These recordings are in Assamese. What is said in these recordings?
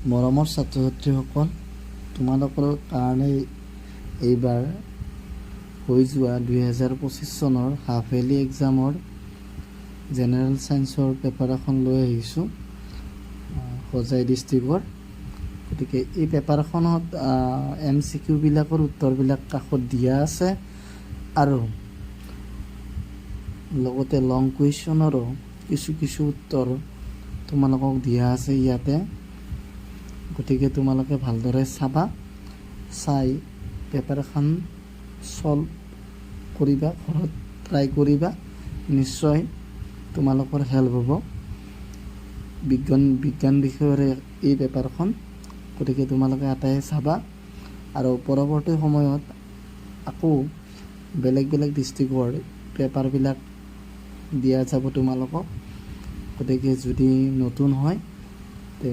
মৰমৰ ছাত্ৰ ছাত্ৰীসকল, তোমালোকৰ কাৰণে এইবাৰ হৈ যোৱা 2025 চনৰ হাফ ইয়াৰলি এক্সামৰ জেনেৰেল ছায়েন্সৰ পেপাৰ এখন লৈ আহিছোঁ হোজাই ডিষ্ট্ৰিক্টৰ। গতিকে এই পেপাৰখনত MCQ বিলাকৰ উত্তৰবিলাক কাষত দিয়া আছে আৰু লগতে লং কুৱেশ্যনৰো কিছু উত্তৰ তোমালোকক দিয়া আছে ইয়াতে। গতিকে তোমালোকে ভালদৰে চাবা, চাই পেপাৰখন সলভ কৰিবা, ঘৰত ট্ৰাই কৰিবা, নিশ্চয় তোমালোকৰ হেল্প হ'ব। বিজ্ঞান বিষয়ৰে এই পেপাৰখন, গতিকে তোমালোকে আটাইয়ে চাবা আৰু পৰৱৰ্তী সময়ত আকৌ বেলেগ ডিষ্ট্ৰিক্টৰ পেপাৰবিলাক দিয়া যাব তোমালোকক। গতিকে যদি নতুন হয় তে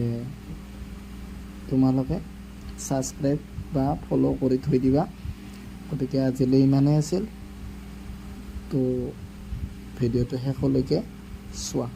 তোমালোকে ছাবস্ক্ৰাইব বা ফ'ল' কৰি থৈ দিবা। গতিকে আজিলৈ ইমানেই আছিল, তো ভিডিঅ'টো শেষলৈকে চোৱা।